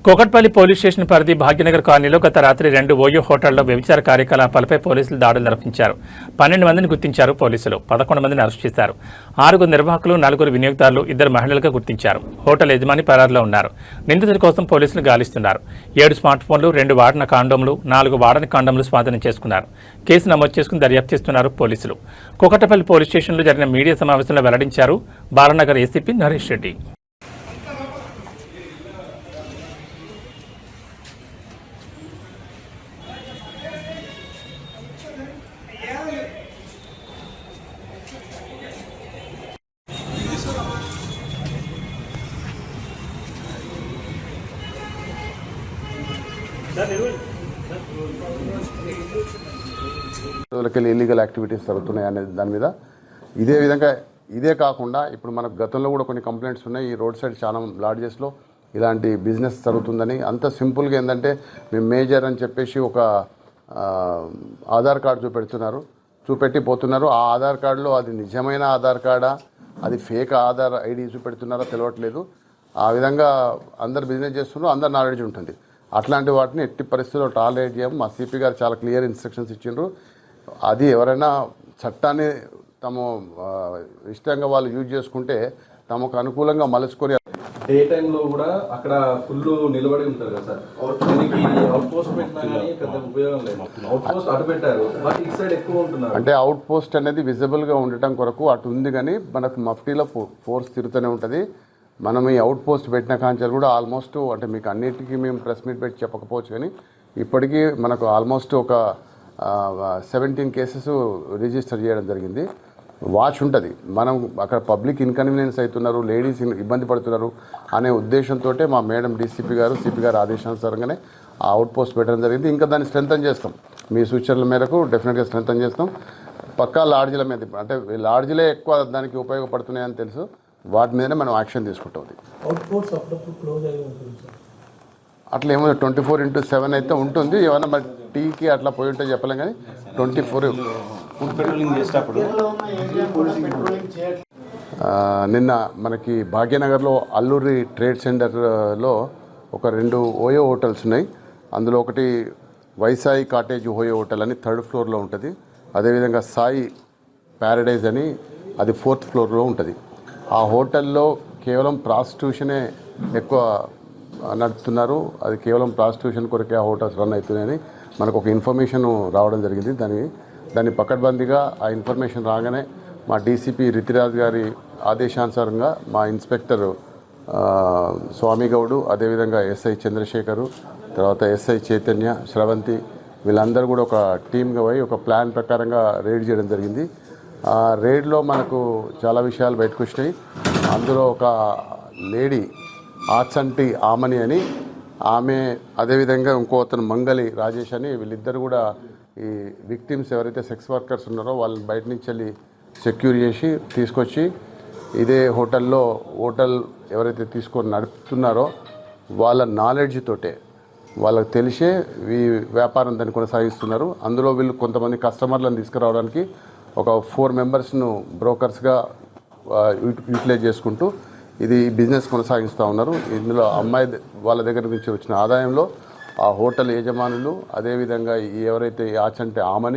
Kukatpally police station పరిధి భాగ్యనగర్ కాలనీలో గత రాత్రి 2 ఓయో హోటళ్లలో వ్యభిచార కార్యకలాపాలపై పోలీసులు దాడులు నిర్వహించారు. 12 మందిని గుర్తించారు పోలీసులు. 11 మందిని అరెస్ట్ చేశారు. 6 నిర్వాహకులు, 4 వినియోగదారులు, 2 మహిళలుగా గుర్తించారు. హోటల్ యజమాని పరారులో ఉన్నారు. నిందితుల కోసం పోలీసులు గాలిస్తున్నారు. 7 స్మార్ట్ ఫోన్లు, 2 వాడిన కాండోమ్లు, 4 వాడని కాండోమ్లు స్వాధీనం చేసుకున్నారు. కేసు నమోదు చేసుకుని దర్యాప్తు చేస్తున్నారు పోలీసులు. కూకట్పల్లి పోలీస్ స్టేషన్లో జరిగిన మీడియా సమావేశంలో వెల్లడించారు Balanagar ACP Naresh Reddy. Illegal activities జరుగుతున్నాయి అనే దాని మీద ఇదే కాకుండా ఇప్పుడు మనకు గతంలో కూడా కొన్ని కంప్లైంట్స్ ఉన్నాయి. ఈ రోడ్ సైడ్ చాలా లాడ్జెస్లో ఇలాంటి బిజినెస్ జరుగుతుందని. అంత సింపుల్గా ఏంటంటే మేము మేజర్ అని చెప్పేసి ఒక ఆధార్ కార్డు చూపెట్టి పోతున్నారు. ఆ ఆధార్ కార్డులో అది నిజమైన ఆధార్ కార్డా, అది ఫేక్ ఆధార్ ఐడి చూపెడుతున్నారో తెలియట్లేదు. ఆ విధంగా అందరు బిజినెస్ చేస్తున్నారు, అందరు నాలెడ్జ్ ఉంటుంది. అట్లాంటి వాటిని ఎట్టి పరిస్థితుల్లో టాలరేట్ చేయము. మా సిపి గారు చాలా క్లియర్ ఇన్స్ట్రక్షన్స్ ఇచ్చిండ్రు. అది ఎవరైనా చట్టాన్ని తమ ఇష్టంగా వాళ్ళు యూజ్ చేసుకుంటే తమకు అనుకూలంగా మలుచుకొని డే టైంలో కూడా అక్కడ ఫుల్ నిలబడి ఉంటారు కదా సార్. అవుట్ పోస్ట్ పెట్టినా కానీ పెద్ద ఉపయోగం లేదు. అవుట్ పోస్ట్ అటు పెట్టారు, బట్ ఈ సైడ్ ఎక్కువ ఉంటున్నారు. అంటే అవుట్ పోస్ట్ అనేది విజిబుల్గా ఉండటం కొరకు అటు ఉంది, కానీ మనకు మఫ్టీలో ఫోర్స్ తిరుగుతూనే ఉంటుంది. మనం ఈ అవుట్ పోస్ట్ పెట్టిన కాంచాలు కూడా ఆల్మోస్ట్, అంటే మీకు అన్నిటికీ మేము ప్రెస్ మీట్ పెట్టి చెప్పకపోవచ్చు, కానీ ఇప్పటికీ మనకు ఆల్మోస్ట్ ఒక 17 కేసెస్ రిజిస్టర్ చేయడం జరిగింది. వాచ్ ఉంటుంది. మనం అక్కడ పబ్లిక్ ఇన్కన్వీనియన్స్ అవుతున్నారు, లేడీస్ ఇబ్బంది పడుతున్నారు అనే ఉద్దేశంతో మా మేడం సిపి గారు ఆదేశానుసారంగానే ఆ అవుట్ పోస్ట్ పెట్టడం జరిగింది. ఇంకా దాన్ని స్ట్రెంథన్ చేస్తాం. మీ సూచనల మేరకు డెఫినెట్గా స్ట్రెంథన్ చేస్తాం. పక్కా లాడ్జీల మీద, అంటే లాడ్జీలే ఎక్కువ దానికి ఉపయోగపడుతున్నాయని తెలుసు, వాటి మీదనే మనం యాక్షన్ తీసుకుంటాం. అట్లా ఏమో 24/7 అయితే ఉంటుంది. ఏమైనా మరి టీకి అట్లా పోయి ఉంటే చెప్పలేం, కానీ 24 నిన్న మనకి భాగ్యనగర్లో అల్లూరి ట్రేడ్ సెంటర్లో ఒక 2 ఓయో హోటల్స్ ఉన్నాయి. అందులో ఒకటి వైసాయి కాటేజ్ ఓయో హోటల్ అని 3rd ఫ్లోర్లో ఉంటుంది. అదేవిధంగా సాయి ప్యారడైజ్ అని అది 4th ఫ్లోర్లో ఉంటుంది. ఆ హోటల్లో కేవలం ప్రాస్టిట్యూషనే ఎక్కువ నడుపుతున్నారు. అది కేవలం ప్రాస్టిట్యూషన్ కొరకే ఆ హోటల్స్ రన్ అవుతున్నాయని మనకు ఒక ఇన్ఫర్మేషన్ రావడం జరిగింది. దాన్ని పకడ్బందీగా ఆ ఇన్ఫర్మేషన్ రాగానే మా డీసీపీ రితిరాజ్ గారి ఆదేశానుసారంగా మా ఇన్స్పెక్టర్ స్వామి గౌడు, అదేవిధంగా ఎస్ఐ చంద్రశేఖరు, తర్వాత ఎస్ఐ చైతన్య, శ్రవంతి, వీళ్ళందరూ కూడా ఒక టీమ్గా పోయి ఒక ప్లాన్ ప్రకారంగా రైడ్ చేయడం జరిగింది. ఆ రైడ్లో మనకు చాలా విషయాలు బయటకు వచ్చినాయి. అందులో ఒక లేడీ ఆచంటి ఆమని అని ఆమె, అదేవిధంగా ఇంకో అతను మంగళి రాజేష్ అని, వీళ్ళిద్దరు కూడా ఈ విక్టిమ్స్ ఎవరైతే సెక్స్ వర్కర్స్ ఉన్నారో వాళ్ళని బయట నుంచి వెళ్ళి సెక్యూర్ చేసి తీసుకొచ్చి ఇదే హోటల్ ఎవరైతే తీసుకొని నడుపుతున్నారో వాళ్ళ నాలెడ్జ్ తోటే, వాళ్ళకి తెలిసే ఈ వ్యాపారం దాన్ని కొనసాగిస్తున్నారు. అందులో వీళ్ళు కొంతమంది కస్టమర్లను తీసుకురావడానికి ఒక 4 మెంబర్స్ను బ్రోకర్స్గా యూటిలైజ్ చేసుకుంటూ ఇది బిజినెస్ కొనసాగిస్తూ ఉన్నారు. ఇందులో అమ్మాయి వాళ్ళ దగ్గర నుంచి వచ్చిన ఆదాయంలో ఆ హోటల్ యజమానులు, అదేవిధంగా ఎవరైతే ఆచంటే ఆమని